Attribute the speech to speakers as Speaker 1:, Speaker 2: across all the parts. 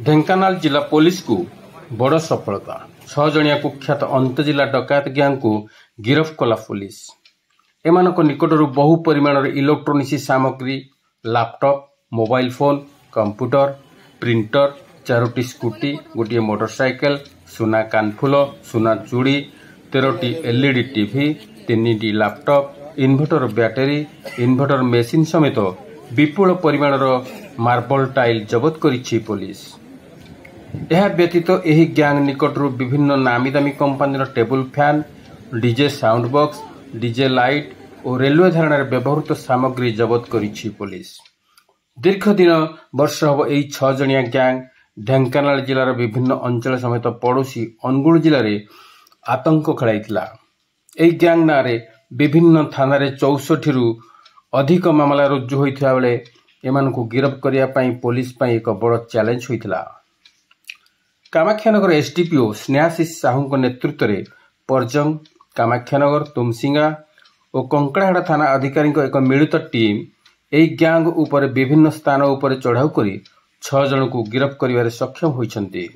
Speaker 1: ढेंकानाल जिला पुलिस को बड़ सफलता 6 जणिया कुख्यात अंतजिला डकायत गैंग को गिरफ्त कला पुलिस। एमानक निकटरू बहु परिमाण इलेक्ट्रोनिक्स सामग्री laptop mobile phone computer printer 4टी स्कूटी गोटे मोटरसाइकेल सुना कानफुल सुना चूड़ी 13टी एलईडी टीवी 3टी laptop inverter battery inverter machine समेत विपुल परिमाण मार्बल टाइल जबत करिछि पुलिस। यह व्यतीत यही गैंग निकटरू विभिन्न नामी दामी company table fan DJ sound box DJ light और रेलवे धारणा व्यवहृत सामग्री जबत करिछि पुलिस। दीर्घ दिन वर्ष हम यही 6 जणिया गैंग ढेंकानाल जिलार विभिन्न अंचल समेत पड़ोशी अनुगुल जिले में आतंक खेलाइथिला। यही गैंग नारे विभिन्न थाना 64 रु अधिक मामला रुजु होइथिबा बेले एमानकु गिरफ्त करिया पई पुलिस पई एक बड़ चैलेंज होइथिला। कामाख्यानगर एसडीपीओ स्नेहाशीष साहू नेतृत्व में परजंग कामाख्यानगर तुमसिंगा और कंकड़ाहाड़ थाना अधिकारी एक मिलित टीम यही गैंग उपर विभिन्न स्थान उपर चढ़ाऊ कर 6 जन को गिरफ्त करिवारे सक्षम होइछन्ति।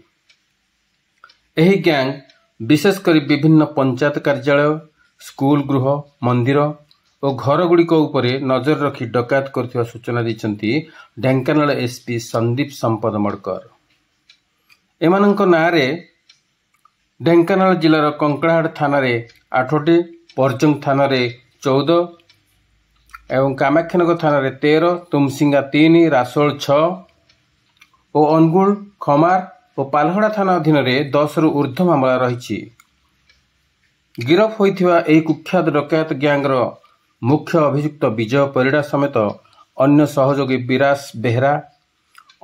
Speaker 1: यही गैंग विशेषकर विभिन्न पंचायत कार्यालय स्कूल गृह मंदिर और घर गुड़िक उपरे नजर रखी डकायत करथिबा सूचना दैछन्ति ढेंकानाल एसपी संदीप संपद मडकर। एमानंक नारे ढेंकानाल जिलार कंकड़ाहाड़ थाना 8टी परजंग थाना 14 एवं कामाख्यानगर थाना 13 तुमसिंगा 3 रासोल 6 और अनुगुल खमार और पालहड़ा थाना अधीन 10 रु ऊर्ध्व मामला रही। गिरफ होइथिबा एही कुख्यात डकायत गैंगर मुख्य अभियुक्त विजय परिड़ा समेत अन्य सहयोगी विरास बेहरा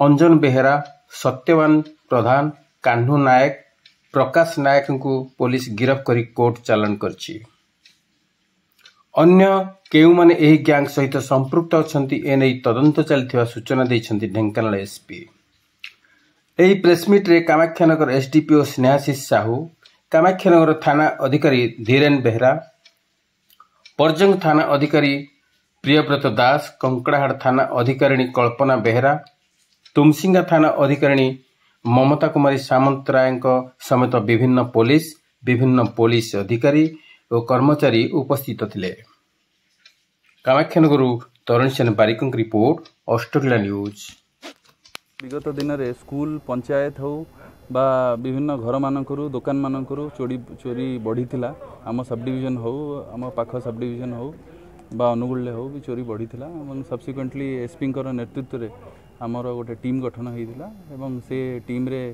Speaker 1: अंजन बेहरा सत्यवान प्रधान कान्हू नायक प्रकाश नायक को पुलिस गिरफ्त करी कोर्ट चालान करछि। अन्य केउमाने एही गैंग सहित संपृक्त अछंती एनै तदंत चलथिबा सूचना दैछन्ती ढेंकानाल एसपी। एही प्रेसमिट रे कामाख्यानगर एसडीपीओ स्नेहाशीष साहू कामाख्यानगर थाना अधिकारी धीरेन बेहरा परजंग थाना अधिकारी प्रियव्रत दास कंकड़ाहाड़ थाना अधिकारिणी कल्पना बेहरा तुमसिंगा थाना अधिकारिणी ममता कुमारी सामंतराय समेत विभिन्न पुलिस अधिकारी और कर्मचारी उपस्थित थिले। कामाख्यानगर तरुण सेन बारिक रिपोर्ट अष्टकिला न्यूज।
Speaker 2: विगत दिन में स्कूल पंचायत हो बा विभिन्न घर मानकरू दुकान मानकरू चोरी बढ़ी थिला। आम सब डिविजन हो आम पाख सब डिविजन हो बा अनुगुल हो भी चोरी बढ़ी थिला। सब्सिक्वेंटली एसपी नेतृत्व में आमर गोटे टीम गठन होता एवं से टीम रे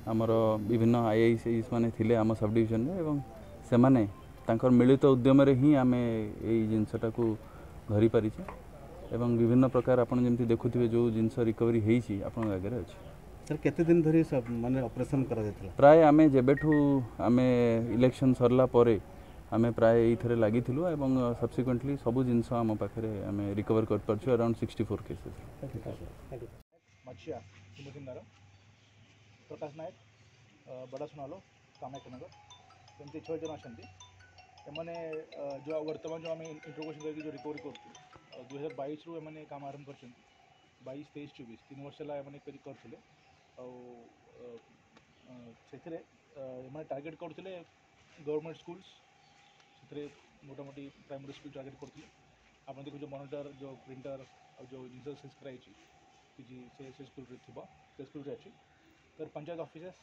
Speaker 2: आमर विभिन्न आईआईसीएस माने थिले आम सब डिविजन में एवं से माने तांकर मिलित उद्यम रे ही आमे एई जिनसटा को धरी पारिछे एवं विभिन्न प्रकार आपन जेमति देखुथिबे जो जिनस रिकवरी हेइछि आपन आगे रे अछि।
Speaker 3: सर केते दिन धरी सब माने ऑपरेशन करा जायतला?
Speaker 2: प्राय आमे जेबेठू आमे इलेक्शन सरला परे आमे प्राय एथरे लागि थिलु एवं सब्सिक्वेंटली सब जिनस आम पाखरे आमे रिकवर कर परछु अराउंड 64 केसेस।
Speaker 4: मच्छिया सुमसिंगार प्रकाश नायक बड़ा सुनालो कामाख्यानगर एमती 6 जन अच्छा एमने जो वर्तमान जो आम इंट्रोगेशन करके जो रिकवरी कर 2022 रु एमने काम आरंभ कर 22, 23, 24 3 वर्ष है करते टार्गेट करते गवर्नमेंट स्कूल्स से मोटामोटी प्राइमरी स्कूल टार्गेट करते आप देखो जो मॉनिटर जो प्रिंटर और जो जिन सीज कराई किसी से स्कूल से स्कूल अच्छी फिर पंचायत ऑफिसेस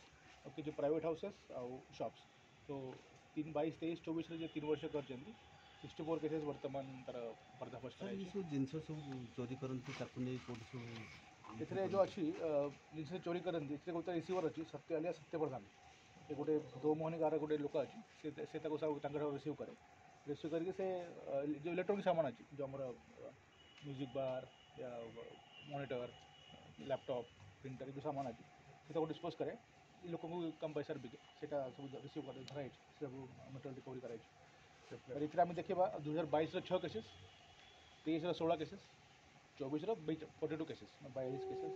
Speaker 4: और किसी प्राइवेट हाउसेस और शॉप्स तो 3, 22, 23, 24 जो 3 वर्ष कर 64 केसेस वर्तमान तार पर्दाफाश
Speaker 3: जिन सब चोरी करती जो
Speaker 4: अच्छी जिन चोरी करती गोटे रिसीवर अच्छी सत्य आलिया सत्य प्रधान ये गोटे दो मोहनी गार गोटे लोक अच्छी से रिसीव करे रिसीव करके से जो इलेक्ट्रॉनिक सामान अच्छी जो आम म्यूजिक बार या मॉनिटर लैपटॉप प्रिंटर जो सामान अच्छी से डिस्पोज करे लोक को कम पैसा बिके से सब रिसीव कर धराई सब मेटेरियल रिकवरी कराई। ये आम देखा 2022 6 cases 23 16 cases 24 42 cases 22 cases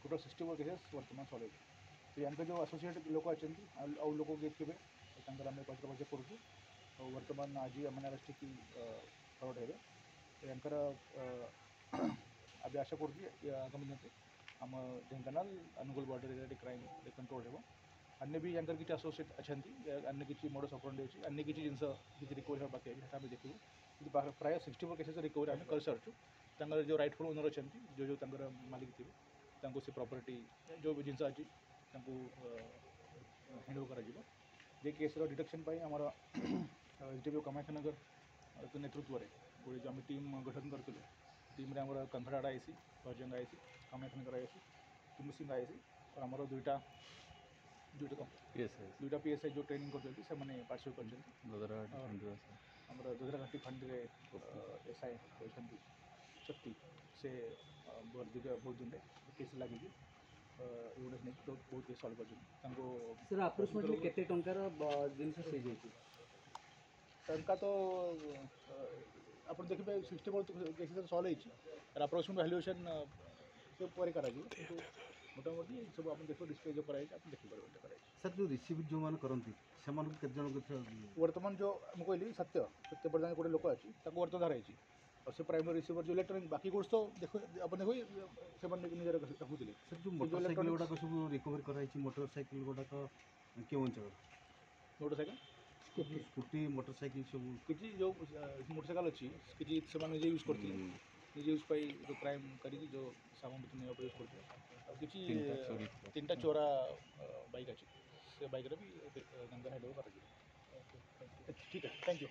Speaker 4: total 64 cases वर्तमान सॉल्व तो यहाँ जो एसोसिएट लोक अच्छे लोक थे आम पचरा पचर करूँ वर्तमान आज मैंने अरेस्ट की फरवर्ड हे यहाँ आशा करूँ आगामी दिन आम Dhenkanal Anugul border area crime control हो अन्य भी यहाँ किसी एसोसिएट अच्छा अन्य किसी मोडस ऑपरेंडी अच्छी अन्य किसी जिन किसी रिकवरी बाकी है आम देखू कि प्राय 64 केसेस रिकवरी आम कर सारी जो राइटफुल ओनर अच्छा जो जो मालिक थे से प्रॉपर्टी जो भी जिन अच्छी हैंड ओवर कर केस डिटेक्शन आमर एसडीपीओ कामाख्यानगर नेतृत्व में गोटे जो आम टीम गठन करूँ टीम आम Kankadahad IC Parjang IC Kamakhyanagar IC Tumusingha IC और आमर दुईटा पीएसआई जो ट्रेनिंग कर पार्टिसिपेट कर दोदराघाटी फंड एसआई अच्छा शक्ति से बहुत दिन केस लगे एगुड़ा नहीं बहुत केस सल्व कर
Speaker 3: सर अप्रोक्सीमेटली केते टंकार जिनस सीज होती
Speaker 4: टंका तो आप देखिए 64 केसेस सल्व होती अप्रोक्सीमेट वैल्यूएशन से पर मोटामोटी सब आप देखो डिस्प्ले जो कराई आप देखिए
Speaker 3: सर जो रिसीव जो मैंने करती से
Speaker 4: वर्तमान जो मुझे कहली सत्य प्रधान गोटे लोक अच्छी वर्तमान धराई और से प्राइमरी रिसीवर जो इलेक्ट्रॉनिक बाकी गुड्स तो देखो आप देखो से निजर रखुले
Speaker 3: सर जो मोटरसाइकिल गुड़ाक सब रिकवर कराई मोटरसाइकिल गुड़ाक क्यों अंचल
Speaker 4: मोटरसाइकिल
Speaker 3: स्कूटी मोटरसाइकिल सब
Speaker 4: किसी जो मोटरसाइकिल अच्छी किसी से निजे यूज करते निजे यूज पाई जो क्राइम करी जो सामान नहीं यूज करते किसी 3टा चोरा बाइक अच्छी से बाइक भी हैंड ओवर कर ठीक है थैंक यू।